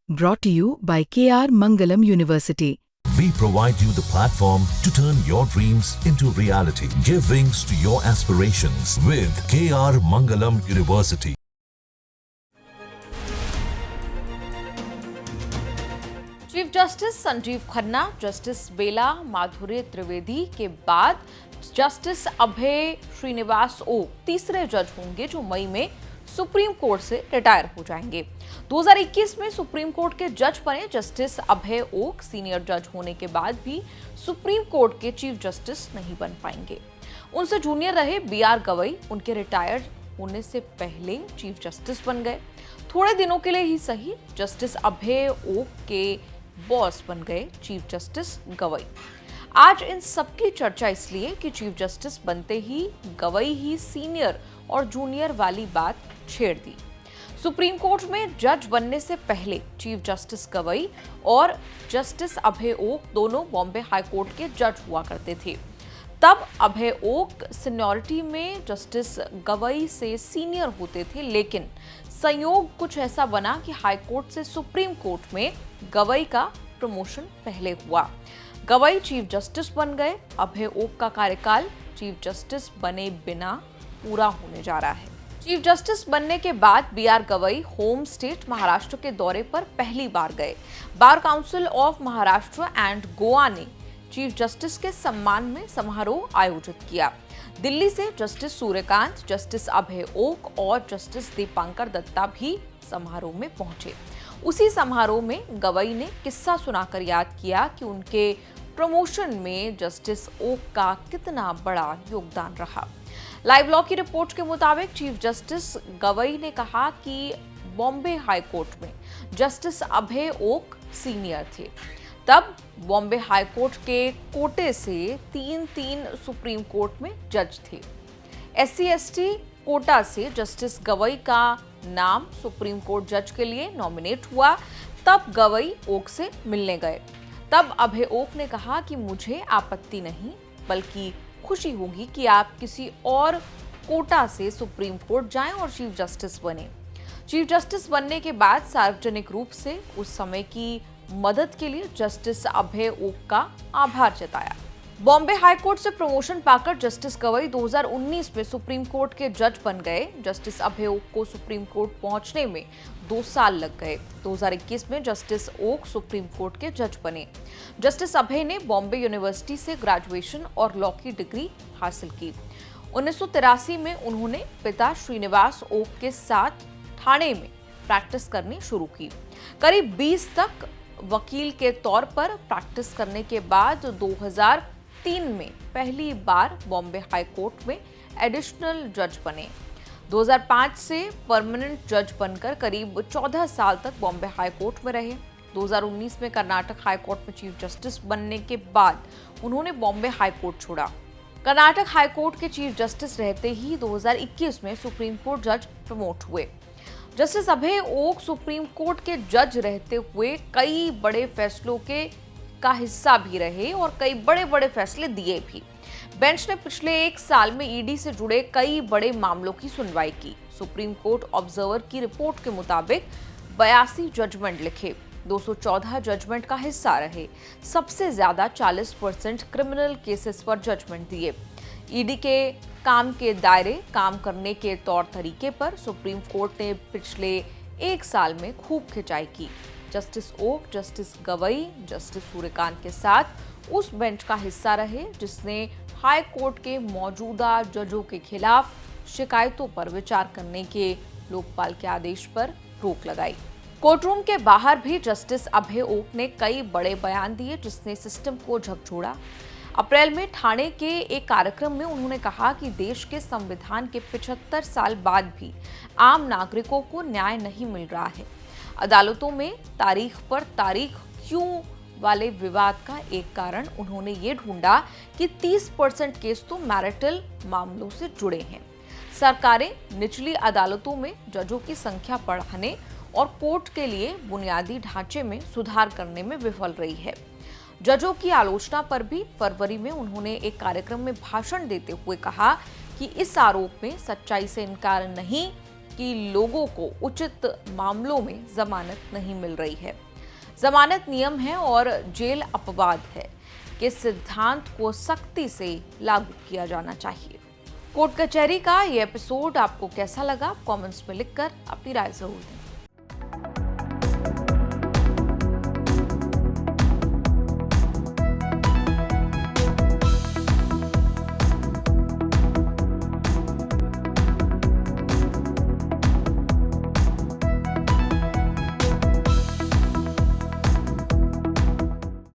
Brought to you by KR Mangalam University. We provide you the platform to turn your dreams into reality. Give wings to your aspirations with KR Mangalam University. Chief justice Sanjiv Khanna, justice Bela Madhurya Trivedi के बाद justice अभय Srinivas okay तीसरे जज होंगे जो मई में supreme court से retire हो जाएंगे। 2021 में सुप्रीम कोर्ट के जज बने जस्टिस अभय ओक सीनियर जज होने के बाद भी सुप्रीम कोर्ट के चीफ जस्टिस नहीं बन पाएंगे। उनसे जूनियर रहे BR गवई उनके रिटायर होने से पहले चीफ जस्टिस बन गए। थोड़े दिनों के लिए ही सही, जस्टिस अभय ओक के बॉस बन गए चीफ जस्टिस गवई। आज इन सबकी चर्चा इसलिए कि चीफ जस्टिस बनते ही गवई ही सीनियर और जूनियर वाली बात छेड़ दी। सुप्रीम कोर्ट में जज बनने से पहले चीफ जस्टिस गवई और जस्टिस अभय ओक दोनों बॉम्बे हाई कोर्ट के जज हुआ करते थे। तब अभय ओक सीनियरिटी में जस्टिस गवई से सीनियर होते थे, लेकिन संयोग कुछ ऐसा बना कि हाई कोर्ट से सुप्रीम कोर्ट में गवई का प्रमोशन पहले हुआ। गवई चीफ जस्टिस बन गए। अभय ओक का कार्यकाल चीफ जस्टिस बने बिना पूरा होने जा रहा है। चीफ जस्टिस बनने के बाद BR Gavai home state Maharashtra के दौरे पर पहली बार गए। Bar council of Maharashtra and Goa ने चीफ जस्टिस के सम्मान में समारोह आयोजित किया। दिल्ली से जस्टिस सूर्यकांत, जस्टिस अभय ओक और जस्टिस दीपांकर दत्ता भी समारोह में पहुंचे। उसी समारोह में गवई ने किस्सा सुनाकर याद किया कि उनके प्रमोशन में जस्टिस ओक का कितना बड़ा योगदान रहा। लाइव लॉ की रिपोर्ट के मुताबिक चीफ जस्टिस गवई ने कहा कि बॉम्बे हाई कोर्ट में जस्टिस अभय ओक सीनियर थे। तब बॉम्बे हाई कोर्ट के कोटे से 3 सुप्रीम कोर्ट में जज थे। SC/ST कोटा से जस्टिस गवई का नाम सुप्रीम कोर्ट जज के लिए नॉमिनेट हुआ। तब गवई ओक से मिलने गए। तब अभय ओक ने कहा कि मुझे आपत्ति नहीं बल्कि खुशी होगी कि आप किसी और कोटा से सुप्रीम कोर्ट जाएं और चीफ जस्टिस बने। चीफ जस्टिस बनने के बाद सार्वजनिक रूप से उस समय की मदद के लिए जस्टिस अभय ओक का आभार जताया। बॉम्बे हाई कोर्ट से प्रमोशन पाकर जस्टिस गवई 2019 में सुप्रीम कोर्ट के जज बन गए। जस्टिस अभय ओक को सुप्रीम कोर्ट पहुंचने में 2 साल लग गए। 2021 में जस्टिस ओक सुप्रीम कोर्ट के जज बने। जस्टिस अभय ने बॉम्बे यूनिवर्सिटी से ग्रेजुएशन और लॉ की डिग्री हासिल की। 1983 में उन्होंने पिता श्रीनिवास ओक के साथ ठाणे में प्रैक्टिस करनी शुरू की। करीब 20 तक वकील के तौर पर प्रैक्टिस करने के बाद 2003 में पहली बार बॉम्बे हाई कोर्ट में एडिशनल जज बने। 2005 से परमानेंट जज बनकर करीब 14 साल तक बॉम्बे हाई कोर्ट में रहे। 2019 में कर्नाटक हाई कोर्ट में चीफ जस्टिस बनने के बाद उन्होंने बॉम्बे हाई कोर्ट छोड़ा। कर्नाटक हाई कोर्ट के चीफ जस्टिस रहते ही 2021 में सुप्रीम कोर्ट जज प्रमोट हुए। जस्टिस अभय ओक सुप्रीम कोर्ट के जज रहते हुए कई बड़े फैसलों का हिस्सा भी रहे और कई बड़े फैसले दिए भी। बेंच ने पिछले 1 साल में ED से जुड़े कई बड़े मामलों की सुनवाई की। सुप्रीम कोर्ट ऑब्जर्वर की रिपोर्ट के मुताबिक 82 जजमेंट लिखे, 214 जजमेंट का हिस्सा रहे। सबसे ज्यादा 40% क्रिमिनल केसेस पर जजमेंट दिए। ED के काम के दायरे, काम करने के तौर तरीके पर सुप्रीम कोर्ट ने पिछले 1 साल में खूब खिंचाई की। Justice Oka, justice Gavai, justice Suryakant के साथ उस बेंच का हिस्सा रहे जिसने हाई कोर्ट के मौजूदा जजों के खिलाफ शिकायतों पर विचार करने के लोकपाल के आदेश पर रोक लगाई। कोर्टरूम के बाहर भी जस्टिस अभय ओक ने कई बड़े बयान दिए जिसने सिस्टम को झकझोरा। अप्रैल में ठाणे के एक कार्यक्रम में उन्होंने कहा कि देश के संविधान के 75 साल बाद भी आम नागरिकों को न्याय नहीं मिल रहा है। अदालतों में तारीख पर तारीख क्यों वाले विवाद का एक कारण उन्होंने ये ढूंढा कि 30% केस तो मैरिटल मामलों से जुड़े हैं। सरकारें निचली अदालतों में जजों की संख्या बढ़ाने और कोर्ट के लिए बुनियादी ढांचे में सुधार करने में विफल रही है। जजों की आलोचना पर भी फरवरी में उन्होंने एक कार्यक्रम में भाषण देते हुए कहा कि इस आरोप में सच्चाई से इनकार नहीं कि लोगों को उचित मामलों में जमानत नहीं मिल रही है। जमानत नियम है और जेल अपवाद है कि सिद्धांत को सख्ती से लागू किया जाना चाहिए। कोर्ट कचहरी का ये एपिसोड आपको कैसा लगा? कमेंट्स में लिखकर अपनी राय जरूर दें।